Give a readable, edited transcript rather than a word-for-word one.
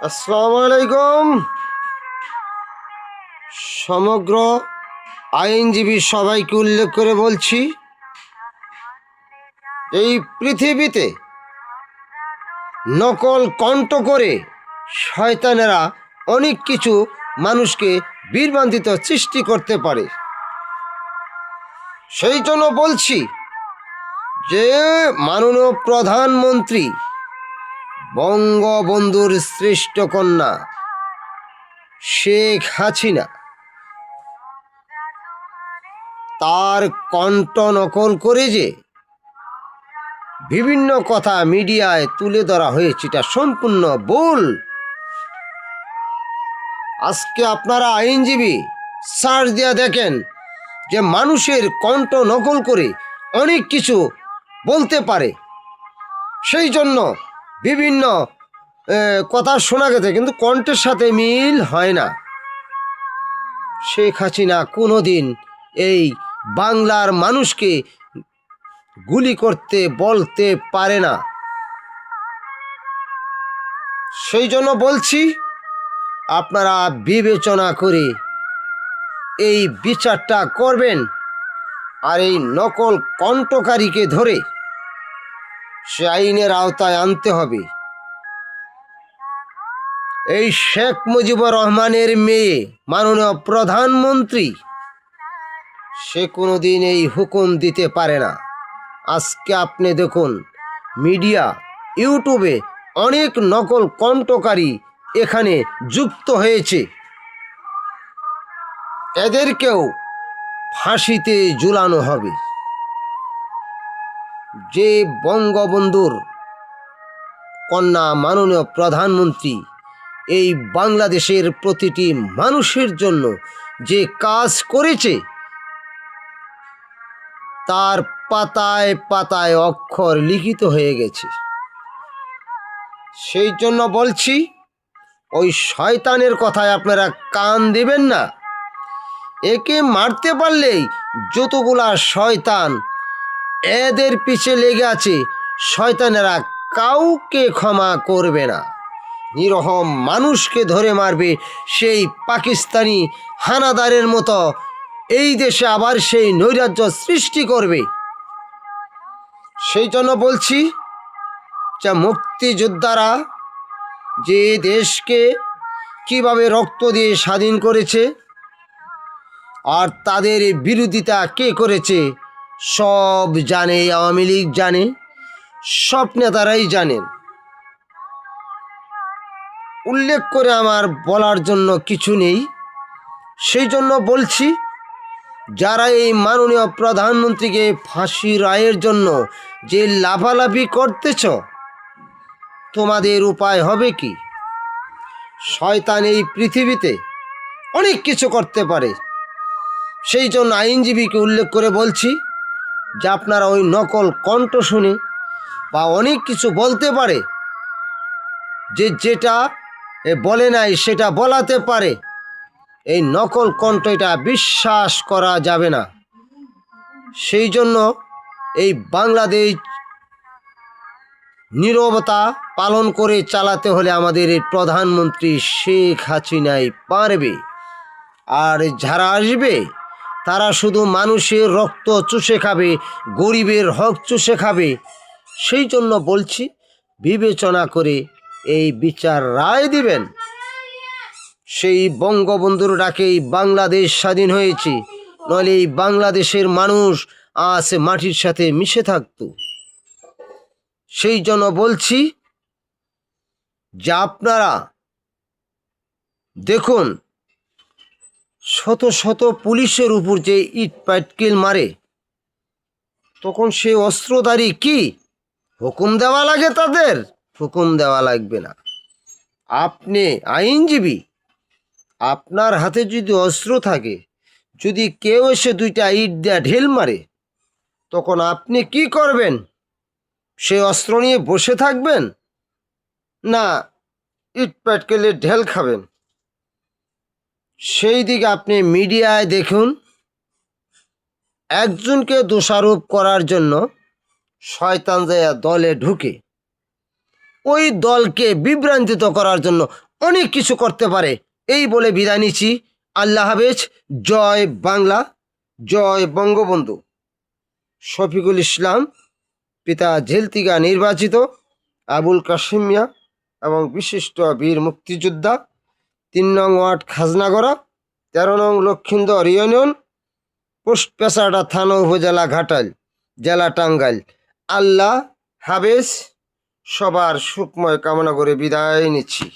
আসসালামু আলাইকুম। সমগ্র আইনজীবী সবাইকে উল্লেখ করে বলছি, এই পৃথিবীতে নকল কণ্ঠ করে শয়তানেরা অনেক কিছু মানুষকে বিভ্রান্তিত সৃষ্টি করতে পারে। সেই জন্য বলছি যে মাননীয় প্রধানমন্ত্রী বঙ্গবন্ধুর শ্রেষ্ঠ কন্যা শেখ হাসিনা তার কণ্ঠ নকল করে যে বিভিন্ন কথা মিডিয়ায় তুলে ধরা হয়েছে, এটা সম্পূর্ণ ভুল। আজকে আপনারা আইনজীবী সার্চ দিয়ে দেখেন যে মানুষের কণ্ঠ নকল করে অনেক কিছু বলতে পারে। সেই জন্য বিভিন্ন কথা শোনা গেছে, কিন্তু কণ্ঠের সাথে মিল হয় না। শেখ হাসিনা কোনোদিন এই বাংলার মানুষকে গুলি করতে বলতে পারে না। সেই জন্য বলছি, আপনারা বিবেচনা করে এই বিচারটা করবেন, আর এই নকল কণ্ঠকারীকে ধরে সে আইনের আওতায় আনতে হবে। এই শেখ মুজিবুর রহমানের মেয়ে মাননীয় প্রধানমন্ত্রী, সে কোনোদিন এই হুকুম দিতে পারে না। আজকে আপনি দেখুন মিডিয়া, ইউটিউবে অনেক নকল কণ্ঠকারী এখানে যুক্ত হয়েছে। এদেরকেও ফাঁসিতে ঝুলানো হবে। যে বঙ্গবন্ধুর কন্যা মাননীয় প্রধানমন্ত্রী এই বাংলাদেশের প্রতিটি মানুষের জন্য যে কাজ করেছে, তার পাতায় পাতায় অক্ষর লিখিত হয়ে গেছে। সেই জন্য বলছি, ওই শয়তানের কথায় আপনারা কান দেবেন না। একে মারতে পারলেই যতগুলা শয়তান এদের পিছে লেগে আছে, শয়তানেরা কাউকে ক্ষমা করবে না। নিরহম মানুষকে ধরে মারবে, সেই পাকিস্তানি হানাদারের মতো এই দেশে আবার সেই নৈরাজ্য সৃষ্টি করবে। সেই জন্য বলছি যে মুক্তিযোদ্ধারা যে দেশকে কিভাবে রক্ত দিয়ে স্বাধীন করেছে, আর তাদের বিরোধিতা কে করেছে সব জানে, আওয়ামী লীগ জানে, সব নেতারাই জানেন। উল্লেখ করে আমার বলার জন্য কিছু নেই। সেই জন্য বলছি, যারা এই মাননীয় প্রধানমন্ত্রীকে ফাঁসি রায়ের জন্য যে লাফালাফি করতেছ, তোমাদের উপায় হবে কি? শয়তান এই পৃথিবীতে অনেক কিছু করতে পারে। সেই জন্য আইনজীবীকে উল্লেখ করে বলছি যে আপনারা ওই নকল কণ্ঠ শুনে বা অনেক কিছু বলতে পারে, যে যেটা বলে নাই সেটা বলাতে পারে, এই নকল কণ্ঠ এটা বিশ্বাস করা যাবে না। সেই জন্য এই বাংলাদেশ নীরবতা পালন করে চালাতে হলে আমাদের এই প্রধানমন্ত্রী শেখ হাসিনাই পারবে। আর যারা আসবে তারা শুধু মানুষের রক্ত চুষে খাবে, গরিবের হক চুষে খাবে। সেই জন্য বলছি, বিবেচনা করে এই বিচার রায় দিবেন। সেই বঙ্গবন্ধুর ডাকেই বাংলাদেশ স্বাধীন হয়েছে, নইলে এই বাংলাদেশের মানুষ আজ মাটির সাথে মিশে থাকত। সেই জন্য বলছি যে আপনারা দেখুন, শত শত পুলিশের উপর যে ইট পাটকেল মারে, তখন সে অস্ত্রধারী কি হুকুম দেওয়া লাগে? তাদের হুকুম দেওয়া লাগবে না। আপনি আইনজীবী, আপনার হাতে যদি অস্ত্র থাকে, যদি কেউ এসে দুইটা ইট দেয়া ঢেল মারে, তখন আপনি কি করবেন? সে অস্ত্র নিয়ে বসে থাকবেন না ইট পাটকেলের ঢেল খাবেন? সেই দিকে আপনি মিডিয়ায় দেখুন, একজনকে দোষারোপ করার জন্য শয়তান যায় দলে ঢুকে, ওই দলকে বিভ্রান্তিত করার জন্য অনেক কিছু করতে পারে। এই বলে বিদায় নিচ্ছি। আল্লাহ হাফেজ। জয় বাংলা, জয় বঙ্গবন্ধু। শফিকুল ইসলাম, পিতা ঝেলতিগা নির্বাচিত, আবুল কাশিম মিয়া এবং বিশিষ্ট বীর মুক্তিযোদ্ধা, ৩ নং ওয়ার্ড খাজনাগড়া, ১৩ নং লক্ষিন্দর ইউনিয়ন, পোস্ট পেশাটা থানা, উপজেলা ঘাটাইল, জেলা টাঙ্গাইল। আল্লাহ হাফেজ। সবার সুখময় কামনা করে বিদায় নিচ্ছি।